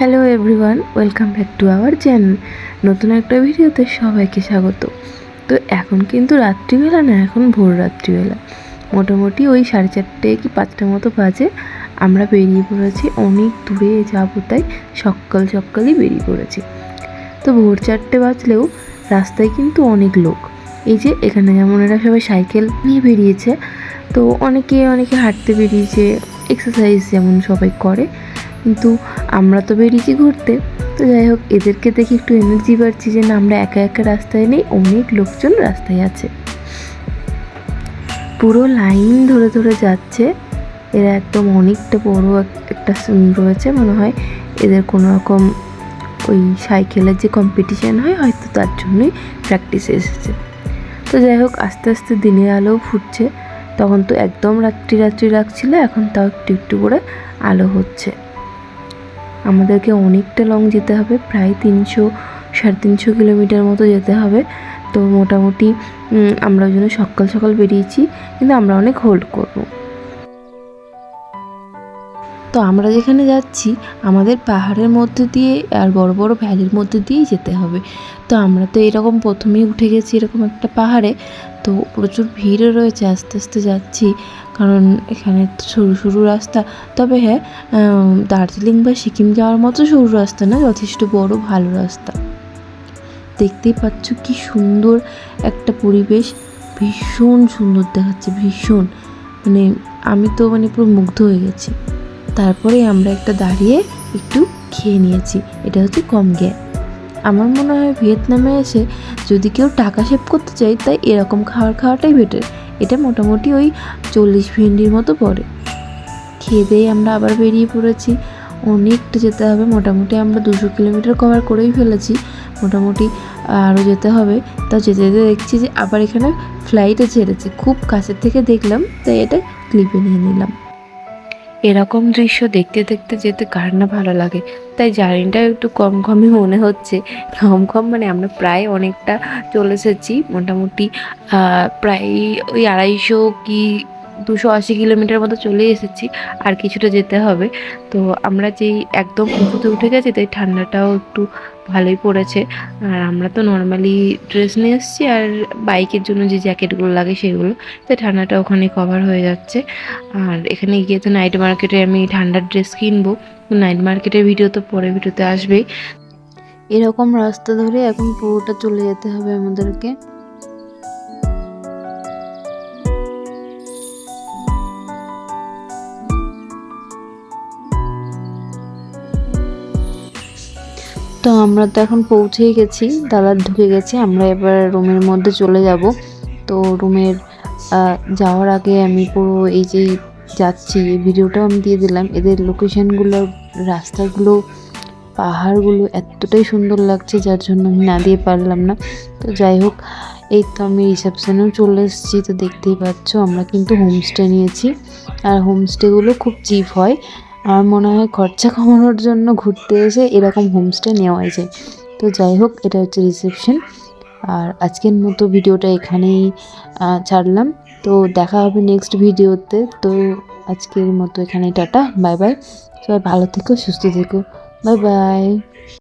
Hello everyone, welcome back to our channel. নতুন একটা ভিডিওতে সবাইকে স্বাগত। তো এখন কিন্তু রাত্রিবেলা না, এখন ভোর রাত্রিবেলা, মোটামুটি ওই 4:30 কি 5টা মতো বাজে। আমরা বেরিয়ে পড়েছি, অনেক দূরে যাবো তাই সকালই বেরিয়ে পড়েছি। তো ভোর 4টে বাজলেও রাস্তায় কিন্তু অনেক লোক। এই যে এখানে যেমন এরা সবাই সাইকেল নিয়ে বেরিয়েছে, তো অনেকে হাঁটতে বেরিয়েছে, এক্সারসাইজ যেমন সবাই করে। কিন্তু আমরা তো বেরিয়েছি ঘুরতে। তো যাই হোক, এদেরকে দেখে একটু এনার্জি পাচ্ছি যে না, আমরা একা একা রাস্তায় নেই, অনেক লোকজন রাস্তায় আছে। পুরো লাইন ধরে ধরে যাচ্ছে এরা, একদম অনেকটা বড় একটা রয়েছে, মনে হয় এদের কোনো রকম ওই সাইকেলের যে কম্পিটিশান হয় হয়তো তার জন্যই প্র্যাকটিসে এসেছে। তো যাই হোক, আস্তে আস্তে দিনের আলো ফুটছে। তখন তো একদম রাত্রি লাগছিল, এখন তাও একটু একটু করে আলো হচ্ছে। আমাদেরকে অনেকটা লং যেতে হবে, প্রায় 300-350 কিলোমিটার মতো যেতে হবে। তো মোটামুটি আমরা ওই জন্য সকাল বেরিয়েছি, কিন্তু আমরা অনেক হোল্ড করবো। তো আমরা যেখানে যাচ্ছি আমাদের পাহাড়ের মধ্যে দিয়ে আর বড় বড় ভ্যালির মধ্যে দিয়েই যেতে হবে। তো আমরা তো এরকম প্রথমেই উঠে গেছি এরকম একটা পাহাড়ে, তো প্রচুর ভিড়ও রয়েছে। আস্তে আস্তে যাচ্ছি, কারণ এখানে সরু সরু রাস্তা। তবে হ্যাঁ, দার্জিলিং বা সিকিম যাওয়ার মতো সরু রাস্তা না, যথেষ্ট বড় ভালো রাস্তা। দেখতেই পাচ্ছ কি সুন্দর একটা পরিবেশ, ভীষণ সুন্দর দেখাচ্ছে, ভীষণ, মানে আমি তো পুরো মুগ্ধ হয়ে গেছি। তারপরে আমরা একটা দাঁড়িয়ে একটু খেয়ে নিয়েছি, এটা হচ্ছে কমগ্যা। আমার মনে হয় ভিয়েতনামে এসে যদি কেউ টাকা সেভ করতে চায়, তাই এরকম খাওয়াটাই বেটার। এটা মোটামুটি ওই 40 ভেন্ডির মতো পড়ে। খেয়ে দিয়ে আমরা আবার বেরিয়ে পড়েছি। অনেকটা যেতে হবে, মোটামুটি আমরা 200 কিলোমিটার কভার করেই ফেলেছি। মোটামুটি আরও যেতে হবে। তা যেতে যেতে দেখছি যে আবার এখানে ফ্লাইটে ছেড়েছে, খুব কাছের থেকে দেখলাম, তাই এটা ক্লিপে নিয়ে নিলাম। এরকম দৃশ্য দেখতে দেখতে যেতে কার না ভালো লাগে। তাই জার্নিটা একটু কমই মনে হচ্ছে। কম মানে আমরা প্রায় অনেকটা চলে এসেছি, মোটামুটি প্রায় ওই 250 কি 280 কিলোমিটার মতো চলে এসেছি, আর কিছুটা যেতে হবে। তো আমরা যেই একদম উঁচুতে উঠে গেছি, তাই ঠান্ডাটাও একটু ভালোই পড়েছে। আর আমরা তো নর্মালি ড্রেস নিয়ে এসেছি, আর বাইকের জন্য যে জ্যাকেটগুলো লাগে সেগুলো, তাই ঠান্ডাটা ওখানে কভার হয়ে যাচ্ছে। আর এখানে গিয়ে তো নাইট মার্কেটে আমি ঠান্ডার ড্রেস কিনবো। নাইট মার্কেটের ভিডিও তো পরের ভিডিওতে আসবেই। এরকম রাস্তা ধরে এখন পুরোটা চলে যেতে হবে আমাদেরকে। তো আমরা তো এখন পৌঁছেই গেছি, দাদা ঢুকে গেছে, আমরা এবার রুমের মধ্যে চলে যাব। তো রুমের যাওয়ার আগে আমি পুরো এই যে যাচ্ছি এই ভিডিওটাও আমি দিয়ে দিলাম। এদের লোকেশনগুলো, রাস্তাগুলো, পাহাড়গুলো এতটাই সুন্দর লাগছে, যার জন্য আমি না দিয়ে পারলাম না। তো যাই হোক, এই তো আমি রিসেপশনেও চলে এসেছি। তো দেখতেই পাচ্ছ আমরা কিন্তু হোমস্টে নিয়েছি, আর হোমস্টেগুলো খুব চিপ হয়। আমার মনে হয় খরচা কমানোর জন্য ঘুরতে এসে এরকম হোমস্টে নেওয়াই যায়। তো যাই হোক, এটা হচ্ছে রিসেপশন। আর আজকের মতো ভিডিওটা এখানেই ছাড়লাম। তো দেখা হবে নেক্সট ভিডিওতে। তো আজকের মতো এখানেই টাটা, বাই বাই। সবাই ভালো থেকো, সুস্থ থেকো, বাই বাই।